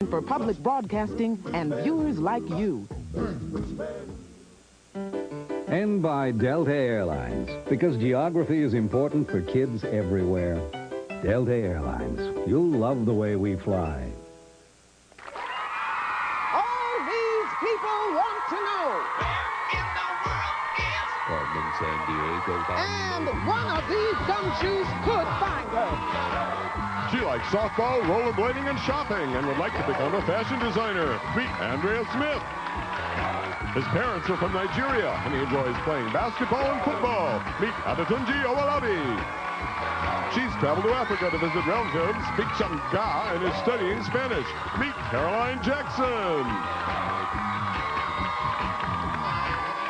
for public broadcasting and viewers like you. And by Delta Airlines, because geography is important for kids everywhere. Delta Airlines, you'll love the way we fly. All these people want to know. Where in the world is Carmen Sandiego? And one of these gumshoes could find her. She likes softball, rollerblading, and shopping, and would like to become a fashion designer. Meet Andrea Smith. His parents are from Nigeria, and he enjoys playing basketball and football. Meet Adetunji Owolabi. She's traveled to Africa to visit relatives, speaks some Ga, and is studying Spanish. Meet Caroline Jackson.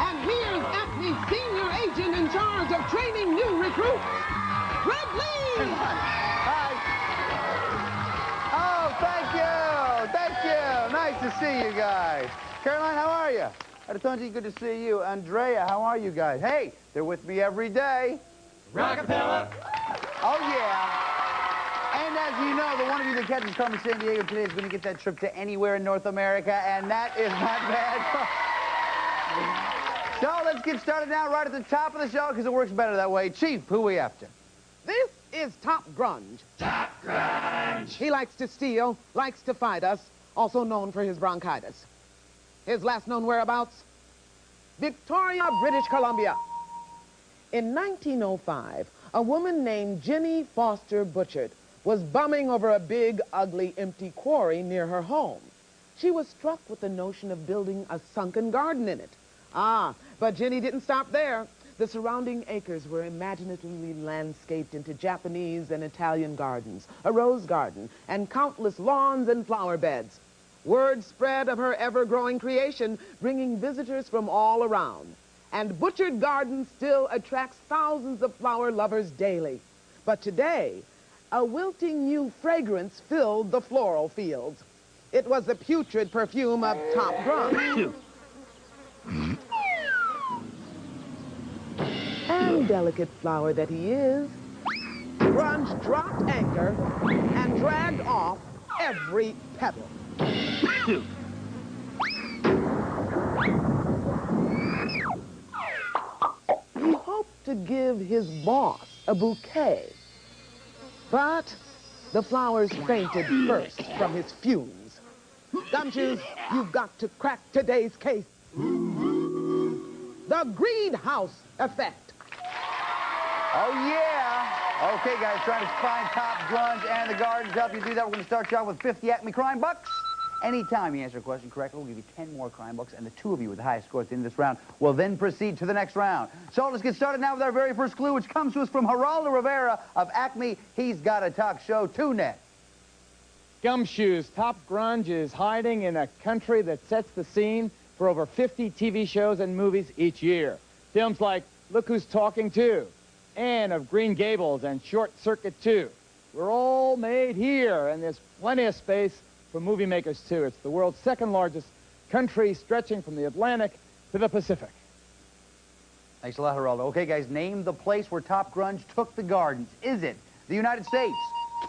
And here's ACME senior agent in charge of training new recruits, Greg Lee. Hi. Oh, thank you. Thank you. Nice to see you guys. Caroline, how are you? Adetunji, good to see you. Andrea, how are you guys? Hey, they're with me every day. Rockapella. Oh, yeah. And as you know, the one of you that catches Carmen Sandiego today is going to get that trip to anywhere in North America, and that is not bad. So let's get started now right at the top of the show because it works better that way. Chief, who are we after? This is Top Grunge. Top Grunge. He likes to steal, likes to fight us, also known for his bronchitis. His last known whereabouts? Victoria, British Columbia. In 1905, a woman named Jenny Foster Butchart was bumming over a big, ugly, empty quarry near her home. She was struck with the notion of building a sunken garden in it. Ah, but Jenny didn't stop there. The surrounding acres were imaginatively landscaped into Japanese and Italian gardens, a rose garden, and countless lawns and flower beds. Word spread of her ever-growing creation, bringing visitors from all around. And Butchart Gardens still attracts thousands of flower lovers daily. But today, a wilting new fragrance filled the floral fields. It was the putrid perfume of Top Grunge. And delicate flower that he is, Grunge dropped anchor and dragged off every petal. He hoped to give his boss a bouquet, but the flowers fainted first from his fumes. Gumshoes, you've got to crack today's case. The Greedhouse effect. Oh, yeah. Okay, guys, trying to find Top Grunge and the Gardens. To help you do that, we're going to start you out with 50 ACME crime bucks. Anytime you answer a question correctly, we'll give you 10 more crime bucks, and the two of you with the highest scores at the end of this round will then proceed to the next round. So let's get started now with our very first clue, which comes to us from Geraldo Rivera of ACME. He's got a talk show too, Ned. Gumshoes, Top Grunge is hiding in a country that sets the scene for over 50 TV shows and movies each year. Films like Look Who's Talking To, Anne of Green Gables, and Short Circuit 2. We're all made here, and there's plenty of space for movie makers, too. It's the world's second largest country, stretching from the Atlantic to the Pacific. Thanks a lot, Geraldo. Okay, guys, name the place where Top Grunge took the Gardens. Is it the United States,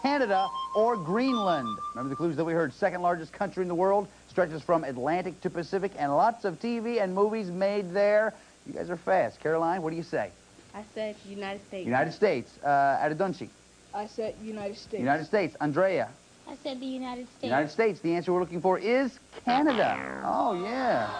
Canada, or Greenland? Remember the clues that we heard. Second largest country in the world, stretches from Atlantic to Pacific, and lots of TV and movies made there. You guys are fast. Caroline, what do you say? I said United States. United States. Adetunji. I said United States. United States. Andrea. I said the United States. United States. The answer we're looking for is Canada. Oh, yeah.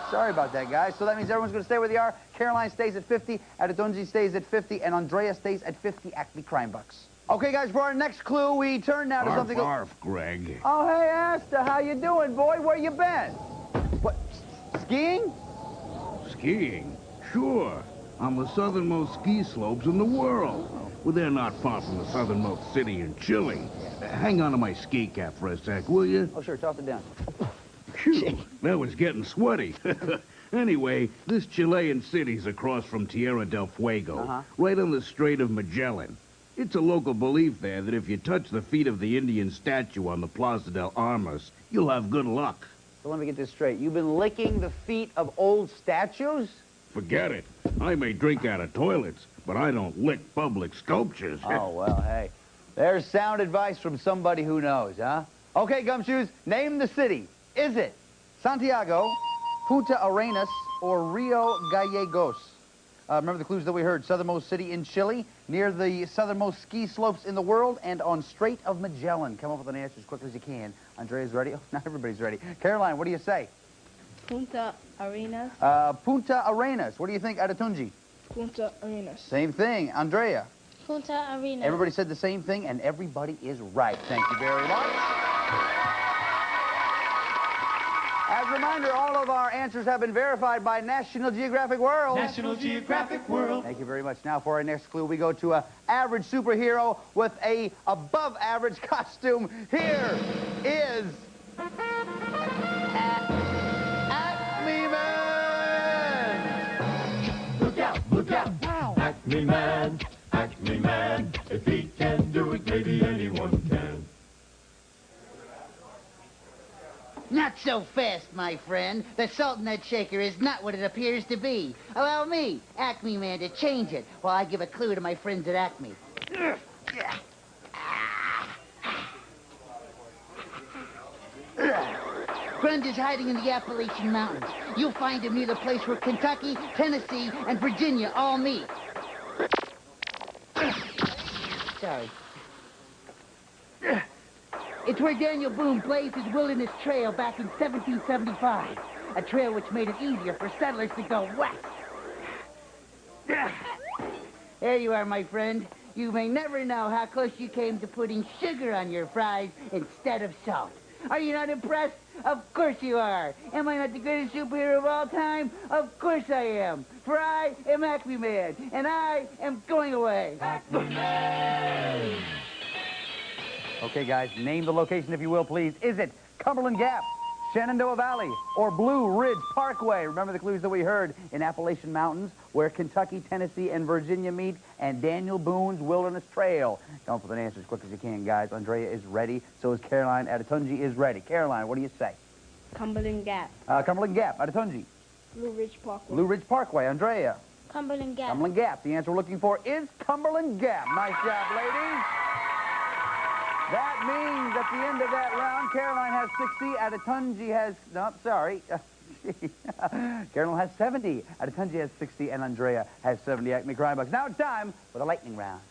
Sorry about that, guys. So that means everyone's going to stay where they are. Caroline stays at 50, Adetunji stays at 50, and Andrea stays at 50 ACME crime bucks. Okay, guys, for our next clue, we turn now to something... Arf, Greg. Oh, hey, Asta, how you doing, boy? Where you been? What, skiing? Skiing? Sure. On the southernmost ski slopes in the world. Well, they're not far from the southernmost city in Chile. Hang on to my ski cap for a sec, will you? Oh, sure, toss it down. Phew, that was getting sweaty. Anyway, this Chilean city's across from Tierra del Fuego, right on the Strait of Magellan. It's a local belief there that if you touch the feet of the Indian statue on the Plaza del Armas, you'll have good luck. So let me get this straight. You've been licking the feet of old statues? Forget it. I may drink out of toilets, but I don't lick public sculptures. Oh, well, hey. There's sound advice from somebody who knows, huh? Okay, Gumshoes, name the city. Is it Santiago, Punta Arenas, or Rio Gallegos? Remember the clues that we heard. Southernmost city in Chile, near the southernmost ski slopes in the world, and on Strait of Magellan. Come up with an answer as quickly as you can. Andrea's ready? Oh, not everybody's ready. Caroline, what do you say? Punta Arenas. Punta Arenas. What do you think, Adetunji? Punta Arenas. Same thing. Andrea? Punta Arenas. Everybody said the same thing, and everybody is right. Thank you very much. As a reminder, all of our answers have been verified by National Geographic World. National Geographic World. Thank you very much. Now for our next clue, we go to an average superhero with a above-average costume. Here is Acme Man. Look out, look out. Wow. Acme Man, Acme Man. If he can do it, maybe anyone can. Not so fast, my friend. The salt nut shaker is not what it appears to be. Allow me, Acme Man, to change it while I give a clue to my friends at Acme. Grunge is hiding in the Appalachian Mountains. You'll find him near the place where Kentucky, Tennessee, and Virginia all meet. Sorry. It's where Daniel Boone blazed his wilderness trail back in 1775. A trail which made it easier for settlers to go west. There you are, my friend. You may never know how close you came to putting sugar on your fries instead of salt. Are you not impressed? Of course you are. Am I not the greatest superhero of all time? Of course I am. For I am Acme Man, and I am going away. Acme Man. Okay, guys, name the location, if you will, please. Is it Cumberland Gap, Shenandoah Valley, or Blue Ridge Parkway? Remember the clues that we heard in Appalachian Mountains, where Kentucky, Tennessee, and Virginia meet, and Daniel Boone's Wilderness Trail. Come up with an answer as quick as you can, guys. Andrea is ready. So is Caroline. Adetunji is ready. Caroline, what do you say? Cumberland Gap. Cumberland Gap. Adetunji. Blue Ridge Parkway. Blue Ridge Parkway. Andrea. Cumberland Gap. Cumberland Gap. The answer we're looking for is Cumberland Gap. Nice job, ladies. That means at the end of that round, Caroline has 60, Adetunji has, no, sorry. Caroline has 70, Adetunji has 60, and Andrea has 70 Acme Crime Bucks. Now it's time for the lightning round.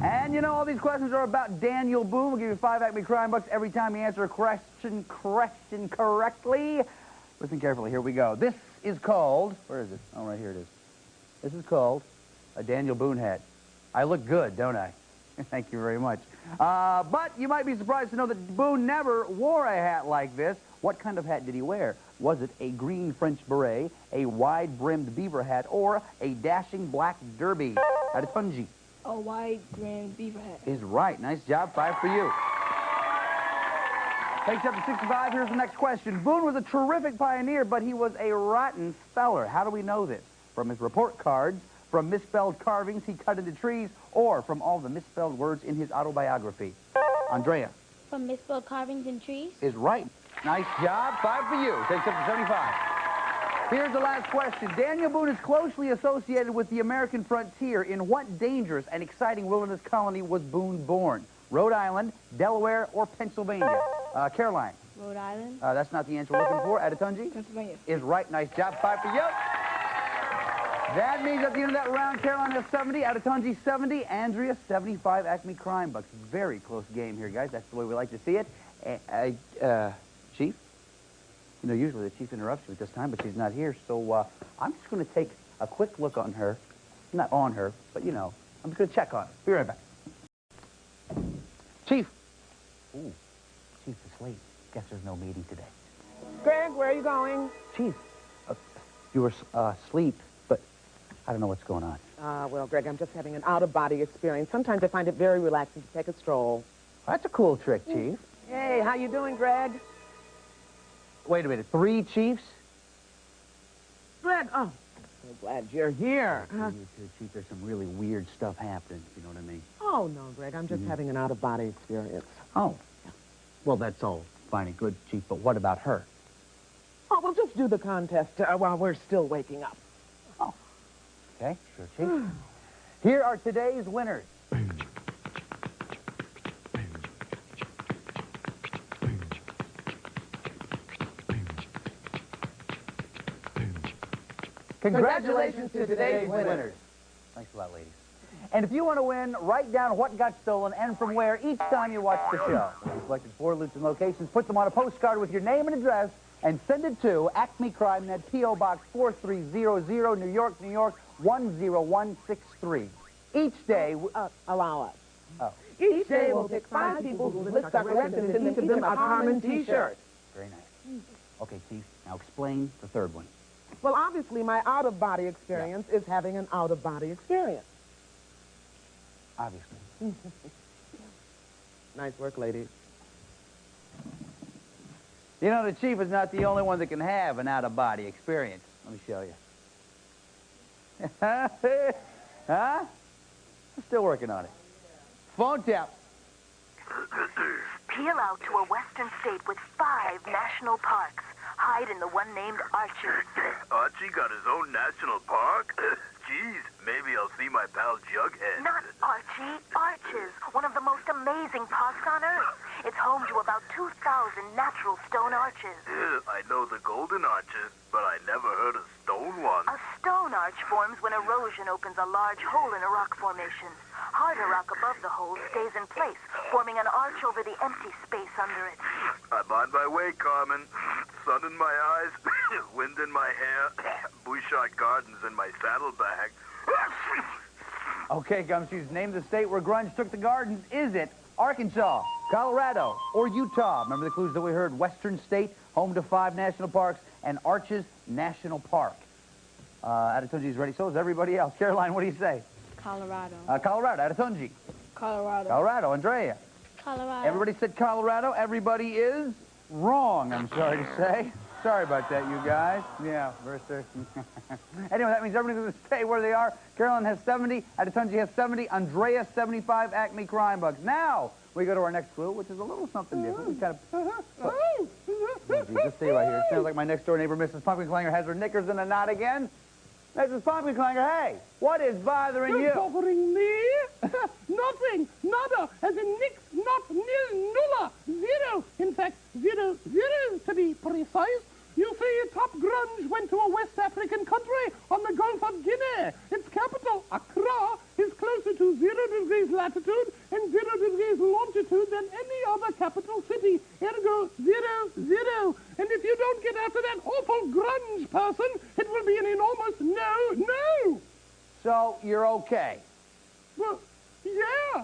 And you know, all these questions are about Daniel Boone. We'll give you 5 Acme Crime Bucks every time you answer a question correctly. Listen carefully, here we go. This is called, where is it? Oh, right here it is. This is called a Daniel Boone hat. I look good, don't I? Thank you very much. But you might be surprised to know that Boone never wore a hat like this. What kind of hat did he wear? Was it a green French beret, a wide-brimmed beaver hat, or a dashing black derby? Adetunji. A wide-brimmed beaver hat. Is right. Nice job. 5 for you. Takes up to 65. Here's the next question. Boone was a terrific pioneer, but he was a rotten speller. How do we know this? From his report cards, from misspelled carvings he cut into trees, or from all the misspelled words in his autobiography? Andrea. From misspelled carvings in trees? Is right. Nice job. 5 for you. Takes up to 75. Here's the last question. Daniel Boone is closely associated with the American frontier. In what dangerous and exciting wilderness colony was Boone born? Rhode Island, Delaware, or Pennsylvania? Caroline. Rhode Island. That's not the answer we're looking for. Adetunji? Pennsylvania. Is right. Nice job. 5 for you. That means at the end of that round, Caroline has 70, Adetunji 70, Andrea 75 Acme Crime Bucks. Very close game here, guys. That's the way we like to see it. Chief? You know, usually the chief interrupts you at this time, but she's not here, so I'm just going to take a quick look on her. Not on her, but, you know, I'm just going to check on her. Be right back. Chief. Ooh, Chief's asleep. Guess there's no meeting today. Greg, where are you going? Chief, you were asleep, but I don't know what's going on. Well, Greg, I'm just having an out-of-body experience. Sometimes I find it very relaxing to take a stroll. That's a cool trick, Chief. Hey, how you doing, Greg? Wait a minute, 3 chiefs? Greg, oh, so glad you're here. You too, Chief. There's some really weird stuff happening, if you know what I mean. Oh, no, Greg, I'm just having an out-of-body experience. Oh. Well, that's all fine and good, Chief, but what about her? Oh, we'll just do the contest while we're still waking up. Oh. Okay, sure, Chief. Here are today's winners. Congratulations to today's winners. Thanks a lot, ladies. And if you want to win, write down what got stolen and from where each time you watch the show. We selected 4 loops and locations, put them on a postcard with your name and address, and send it to Acme Crime Net, P.O. Box 4300, New York, New York, 10163. Each day... Allow us. Oh. Each day we'll pick 5 people whose lists are correct and send each of them a Carmen T-shirt. Very nice. Okay, Chief, now explain the third one. Well, obviously, my out-of-body experience is having an out-of-body experience. Obviously. Nice work, ladies. You know, the Chief is not the only one that can have an out-of-body experience. Let me show you. Huh? I'm still working on it. Phone tap. Peel out to a western state with 5 national parks. Hide in the one named Archie. Archie got his own national park? Geez, maybe I'll see my pal Jughead. Not Archie, Arches, one of the most amazing parks on Earth. It's home to about 2,000 natural stone arches. I know the golden arches, but I never heard a stone one. A stone arch forms when erosion opens a large hole in a rock formation. Harder rock above the hole stays in place, forming an arch over the empty space under it. I'm on my way, Carmen. Sun in my eyes, wind in my hair, Butchart Gardens in my saddlebag. Okay, Gumshoes, name the state where grunge took the gardens. Is it Arkansas, Colorado, or Utah? Remember the clues that we heard? Western state, home to 5 national parks, and Arches National Park. Adetunji's ready, so is everybody else. Caroline, what do you say? Colorado. Colorado, Adetunji. Colorado. Colorado, Andrea. Colorado. Everybody said Colorado. Everybody is wrong, I'm sorry to say. Sorry about that, you guys. Yeah, Versa. Anyway, that means everybody's going to stay where they are. Caroline has 70. Adetunji has 70. Andrea, 75 Acme Crime Bucks. Now, we go to our next clue, which is a little something different. We kind of... Just stay right here. It sounds like my next-door neighbor, Mrs. Pumpkin Clanger, has her knickers in a knot again. Mrs. Pumpkin Clanger, hey, what is bothering you? Bothering me? Nothing. Nada. As in nix, not, nil, nulla. 0. In fact, 0, 0 to be precise. You see, Top Grunge went to a West African country on the Gulf of Guinea. Its capital, Accra, is closer to 0 degrees latitude and 0 degrees longitude than any other capital city. Ergo, 0, 0. And if you don't get after that awful grunge person, it will be an enormous no. So, you're okay? Well, yeah.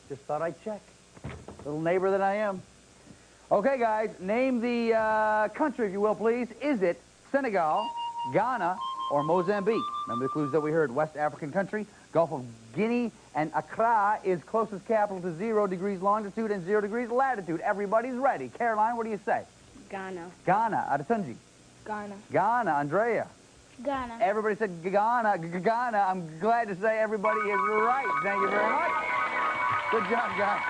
Just thought I'd check. Little neighbor that I am. Okay, guys, name the country, if you will, please. Is it Senegal, Ghana, or Mozambique? Remember the clues that we heard. West African country, Gulf of Guinea, and Accra is closest capital to 0 degrees longitude and 0 degrees latitude. Everybody's ready. Caroline, what do you say? Ghana. Ghana. Adetunji. Ghana. Ghana. Andrea. Ghana. Everybody said Ghana. Ghana. I'm glad to say everybody is right. Thank you very much. Good job, guys.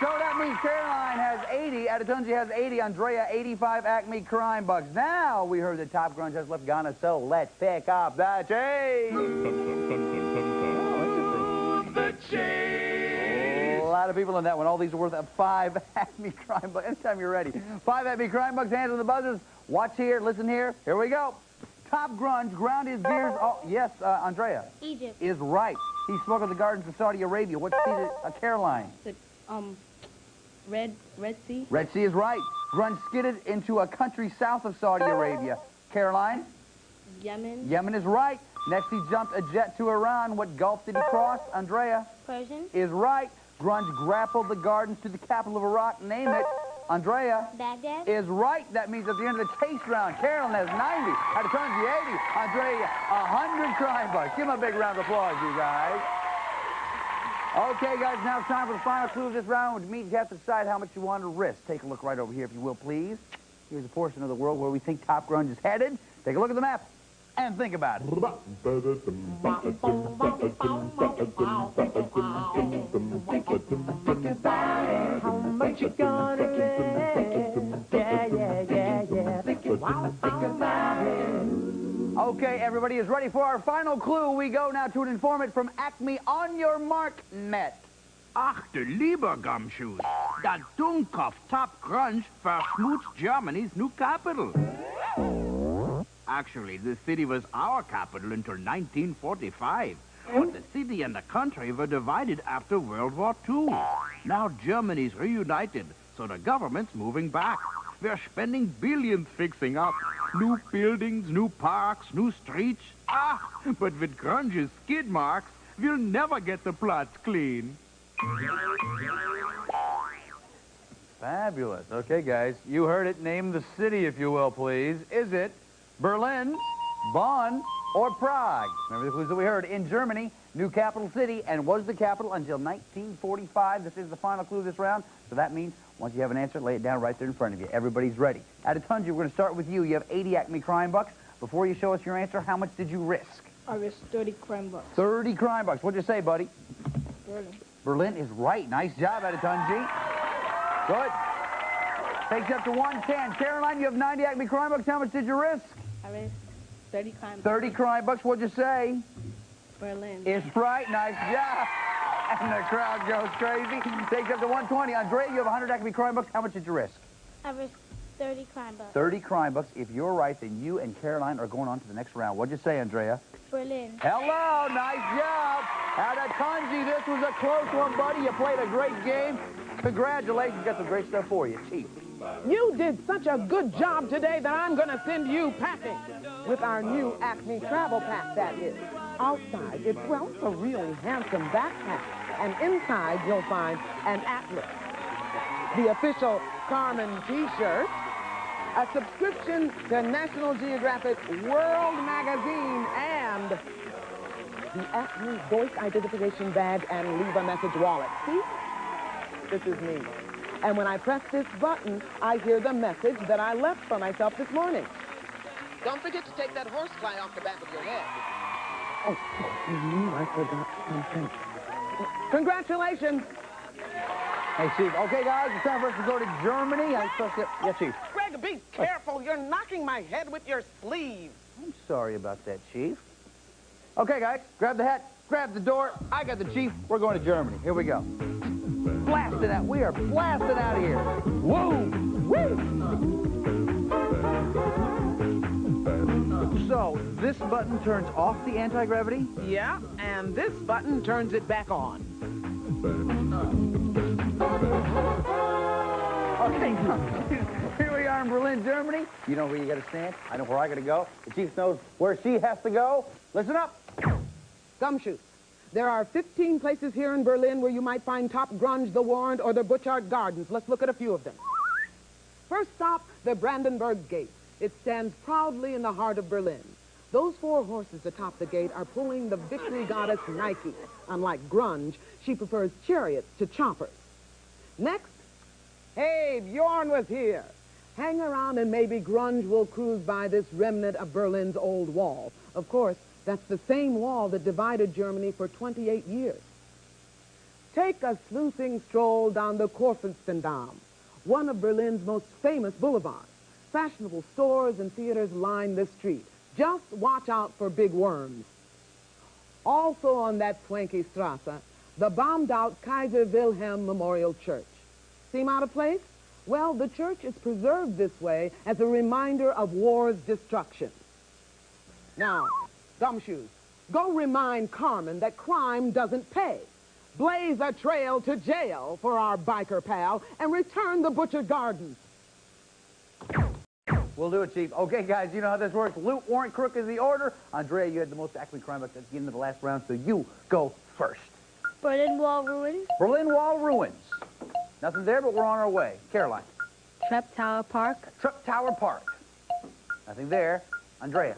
So that means Caroline has 80, Adetunji has 80, Andrea 85 Acme Crime Bucks. Now we heard that Top Grunge has left Ghana, so let's pick up the chase. The chase. A lot of people in that one. All these are worth 5 Acme Crime Bucks. Anytime you're ready. 5 Acme Crime Bucks, hands on the buzzers. Watch here, listen here. Here we go. Top Grunge ground his gears. Oh, yes, Andrea. Egypt. Is right. He smuggled the gardens to Saudi Arabia. What state is Caroline? Red Sea. Red Sea is right. Grunge skidded into a country south of Saudi Arabia. Caroline? Yemen. Yemen is right. Next, he jumped a jet to Iran. What Gulf did he cross? Andrea? Persian. Is right. Grunge grappled the gardens to the capital of Iraq. Name it. Andrea? Baghdad. Is right. That means at the end of the chase round, Carolyn has 90. Adetunji 80. Andrea 100 crime bucks. Give him a big round of applause, you guys. Okay, guys, now it's time for the final clue of this round. You have to decide how much you want to risk. Take a look right over here, if you will, please. Here's a portion of the world where we think Top Grunge is headed. Take a look at the map and think about it. How much you gonna risk? Yeah. Think about it. Okay, everybody is ready for our final clue. We go now to an informant from Acme. On your mark, Met. Ach, du lieber Gumshoes. Dat Dummkopf Top Grunge verschmutzt Germany's new capital. Actually, the city was our capital until 1945. But the city and the country were divided after World War II. Now Germany's reunited, so the government's moving back. We're spending billions fixing up. New buildings, new parks, new streets. But with Grunge's skid marks, we'll never get the plots clean. Fabulous. Okay, guys, you heard it. Name the city, if you will, please. Is it Berlin, Bonn, or Prague? Remember the clues that we heard. In Germany, new capital city, and was the capital until 1945. This is the final clue this round, so that means once you have an answer, lay it down right there in front of you. Everybody's ready. Adetunji, we're going to start with you. You have 80 Acme crime bucks. Before you show us your answer, how much did you risk? I risked 30 crime bucks. 30 crime bucks. What'd you say, buddy? Berlin. Berlin is right. Nice job, Adetunji. Good. Takes you up to 110. Caroline, you have 90 Acme crime bucks. How much did you risk? I risked 30 crime bucks. 30 crime bucks. What'd you say? Berlin. It's right. Nice job. And the crowd goes crazy. Takes up to 120. Andrea, you have 100 Acme crime bucks. How much did you risk? I risked 30 crime bucks. 30 crime bucks. If you're right, then you and Caroline are going on to the next round. What'd you say, Andrea? Berlin. Hello. Nice job. Adetunji, this was a close one, buddy. You played a great game. Congratulations. Got some great stuff for you. Chief. You did such a good job today that I'm going to send you packing with our new Acme travel pack, that is. Outside, it's a really handsome backpack. And inside, you'll find an atlas, the official Carmen T-shirt, a subscription to National Geographic World Magazine, and the Acme voice identification bag and leave a message wallet. See? This is me. And when I press this button, I hear the message that I left for myself this morning. Don't forget to take that horsefly off the back of your head. Oh, I forgot something. Congratulations. Hey, Chief. Okay, guys, it's time for us to go to Germany. I'm supposed to... Yeah, Chief. Greg, be careful. You're knocking my head with your sleeve. I'm sorry about that, Chief. Okay, guys, grab the hat, grab the door. I got the Chief. We're going to Germany. Here we go. Blasting out. We are blasting out of here. Whoa! Woo! So, this button turns off the anti-gravity? Yeah, and this button turns it back on. Okay, here we are in Berlin, Germany. You know where you got to stand. I know where I got to go. The Chief knows where she has to go. Listen up. Gumshoes. There are 15 places here in Berlin where you might find Top Grunge, the Warrant, or the Butchart Gardens. Let's look at a few of them. First stop, the Brandenburg Gate. It stands proudly in the heart of Berlin. Those 4 horses atop the gate are pulling the victory goddess Nike. Unlike Grunge, she prefers chariots to choppers. Next, hey, Bjorn was here. Hang around and maybe Grunge will cruise by this remnant of Berlin's old wall. Of course, that's the same wall that divided Germany for 28 years. Take a sleuthing stroll down the Kurfürstendamm, one of Berlin's most famous boulevards. Fashionable stores and theaters line this street. Just watch out for big worms. Also on that swanky Strasse, the bombed-out Kaiser Wilhelm Memorial Church. Seem out of place? Well, the church is preserved this way as a reminder of war's destruction. Now, Gumshoes, go remind Carmen that crime doesn't pay. Blaze a trail to jail for our biker pal and return the Butchart Gardens. We'll do it, Chief. Okay, guys, you know how this works. Loot, warrant, crook is the order. Andrea, you had the most Acme crime bucks at the end of the last round, so you go first. Berlin Wall ruins. Berlin Wall ruins. Nothing there, but we're on our way. Caroline. Trump Tower Park. Trump Tower Park. Nothing there. Andrea.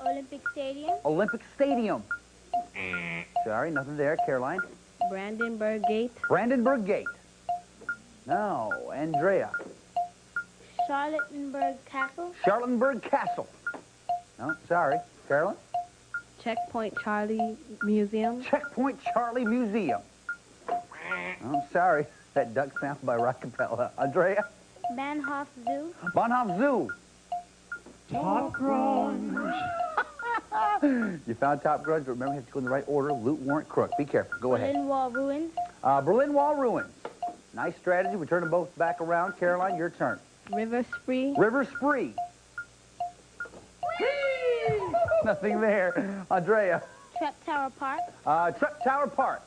Olympic Stadium. Olympic Stadium. Sorry, nothing there. Caroline. Brandenburg Gate. Brandenburg Gate. No. Andrea. Charlottenburg Castle. Charlottenburg Castle. No, sorry. Carolyn? Checkpoint Charlie Museum. Checkpoint Charlie Museum. Oh, sorry. That duck sound by Rockapella. Andrea? Bahnhof Zoo. Bahnhof Zoo. Top Grunge. You found Top Grunge, but remember, you have to go in the right order. Loot, warrant, crook. Be careful. Go ahead. Berlin Wall ruins. Berlin Wall ruins. Nice strategy. We turn them both back around. Caroline, your turn. River Spree. River Spree. Nothing there. Andrea. Trap Tower Park. Trap Tower Park.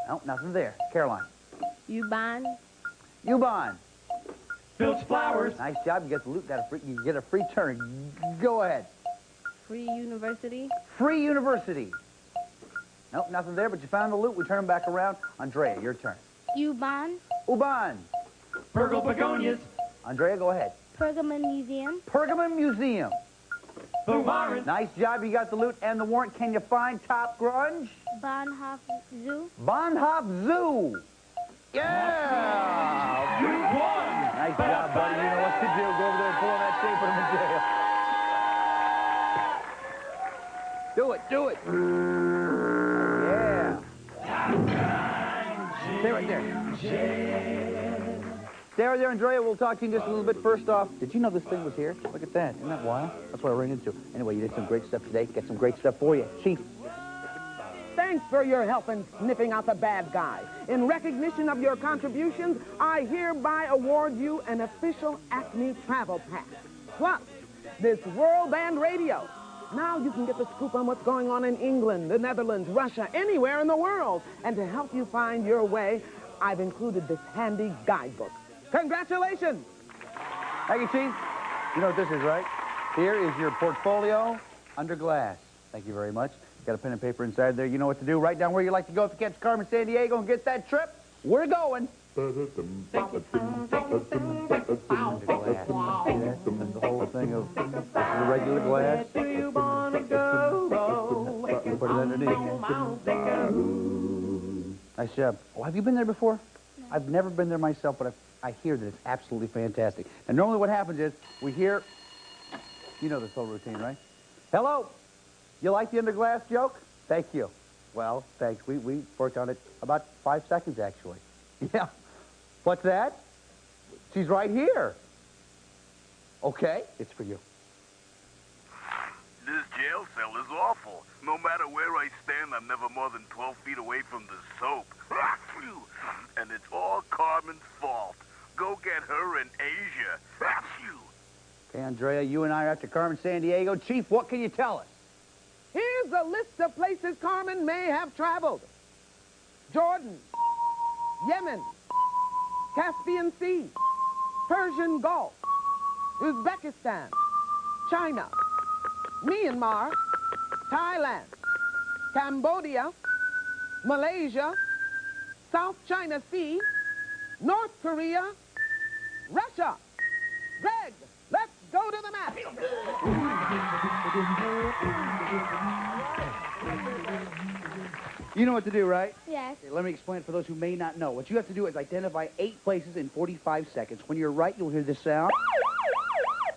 No, nothing there. Caroline. Ubon. Ubon. Filch Flowers. Nice job. You get the loot. You get a free turn. Go ahead. Free University. Free University. Nope, nothing there, but you found the loot. We turn them back around. Andrea, your turn. Ubon. Ubon. Purgle Begonias. Andrea, go ahead. Pergamon Museum. Pergamon Museum. Blue Warren. Nice job. You got the loot and the warrant. Can you find Top Grunge? Bahnhof Zoo. Bahnhof Zoo. Yeah! You won. Nice job, buddy. You know what to do. Go over there and pull on that tape, put him in jail. Do it, do it. Yeah. Stay right there. Stay right there, Andrea. We'll talk to you in just a little bit. First off, did you know this thing was here? Look at that. Isn't that wild? That's what I ran into. Anyway, you did some great stuff today. Got some great stuff for you. Chief. Thanks for your help in sniffing out the bad guy. In recognition of your contributions, I hereby award you an official ACME travel pass. Plus, this World Band Radio. Now you can get the scoop on what's going on in England, the Netherlands, Russia, anywhere in the world. And to help you find your way, I've included this handy guidebook. Congratulations! Thank you, Chief. You know what this is, right? Here is your portfolio under glass. Thank you very much. Got a pen and paper inside there. You know what to do. Write down where you like to go to catch Carmen Sandiego and get that trip. We're going. Under glass. That's the whole thing of this is the regular glass. Put it underneath. Nice job. Oh, have you been there before? No. I've never been there myself, but I hear that it's absolutely fantastic. And normally what happens is we hear, you know this whole routine, right? Hello. You like the under glass joke? Thank you. Well, thanks. We worked on it about 5 seconds, actually. Yeah. What's that? She's right here. Okay, it's for you. This jail cell is awful. No matter where I stand, I'm never more than 12 feet away from the soap. And it's all Carmen's fault. Go get her in Asia. Okay, Andrea, you and I are after Carmen Sandiego. Chief, what can you tell us? Here's a list of places Carmen may have traveled. Jordan, Yemen, Caspian Sea, Persian Gulf, Uzbekistan, China, Myanmar, Thailand, Cambodia, Malaysia, South China Sea, North Korea, Russia. Greg, let's go to the map. You know what to do, right? Yes. Okay, let me explain it for those who may not know. What you have to do is identify 8 places in 45 seconds. When you're right, you'll hear this sound.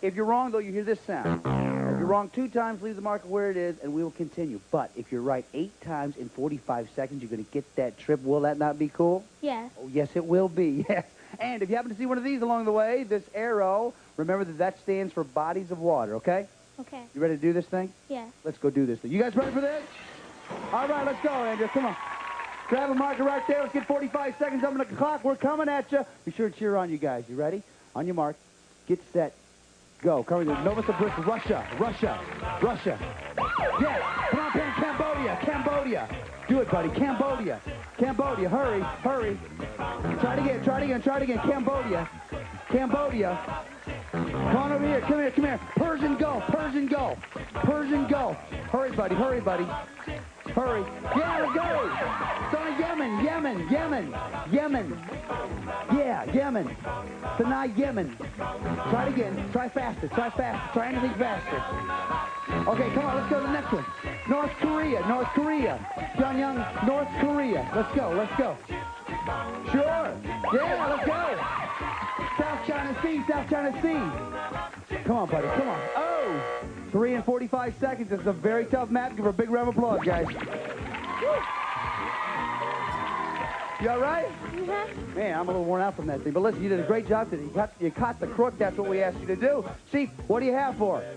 If you're wrong, though, you hear this sound. If you're wrong 2 times, leave the marker where it is, and we will continue. But if you're right 8 times in 45 seconds, you're going to get that trip. Will that not be cool? Yes. Oh, yes, it will be. Yes. And if you happen to see one of these along the way, this arrow, remember that stands for bodies of water, okay? Okay. You ready to do this thing? Yes. Let's go do this thing. You guys ready for this? All right, let's go, Andrew. Come on. Grab a marker right there. Let's get 45 seconds up on the clock. We're coming at you. Be sure to cheer on you guys. You ready? On your mark. Get set. Go. Coming to Nova Bristol. Russia. Russia. Russia. Yeah. Phnom Penh, Cambodia. Cambodia. Do it, buddy. Cambodia. Cambodia. Hurry. Hurry. Try it again. Try it again. Try it again. Cambodia. Cambodia. Come on over here. Come here. Come here. Persian Gulf. Persian Gulf. Persian Gulf. Hurry, buddy. Hurry, buddy. Hurry. Yeah, let's go. It's on Yemen. Yemen. Yemen. Yemen. Yeah, Yemen. Sanaa, Yemen. Try it again. Try faster. Try faster. Try anything faster. Okay, come on. Let's go to the next one. North Korea. North Korea. Pyongyang, North Korea. Let's go. Let's go. Sure. Yeah, let's go. South China Sea. South China Sea. Come on, buddy. Come on. Oh. 3 and 45 seconds. This is a very tough map. Give her a big round of applause, guys. Woo. You all right? Mm-hmm. Man, I'm a little worn out from that thing. But listen, you did a great job today. You caught the crook. That's what we asked you to do. Chief, what do you have for her?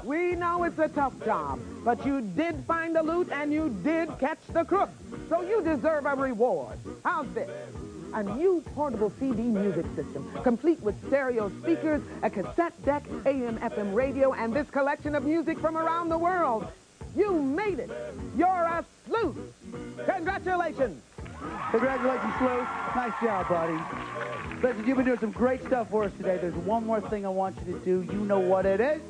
We know it's a tough job, but you did find the loot and you did catch the crook. So you deserve a reward. How's this? A new portable CD music system, complete with stereo speakers, a cassette deck, AM/FM radio, and this collection of music from around the world. You made it. You're a sleuth. Congratulations. Congratulations, Sleuth. Nice job, buddy. Listen, you've been doing some great stuff for us today. There's one more thing I want you to do. You know what it is?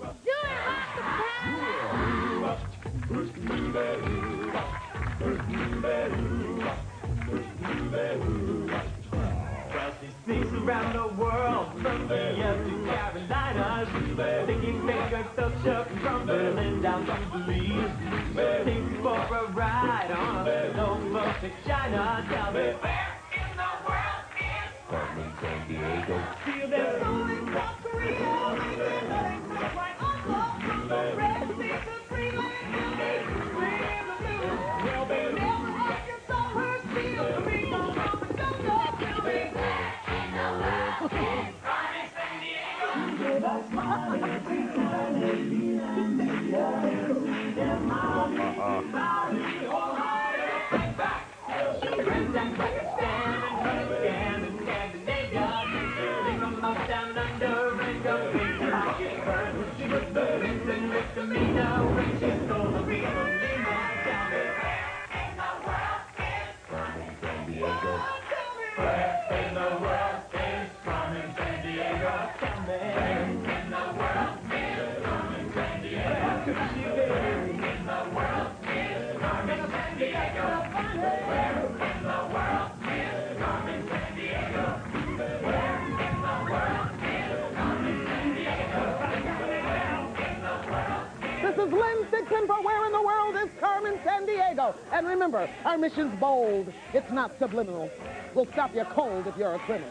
Frosty sneaks around the world, from India to Carolinas, taking finger stuff shook from Berlin down to Belize. Takes you for a ride on a low to China. Tell me, where in the world is Carmen Sandiego? Feel that soul in South Korea, making nothing quite unlocked from the red sea to Greenland. Tell me, where in the blue? Well, baby, never have you saw her steal the ring on the jungle. Tell me, This is Lynn Stigson for Where in the World is Carmen Sandiego. And remember, our mission's bold. It's not subliminal. We'll stop you cold if you're a criminal.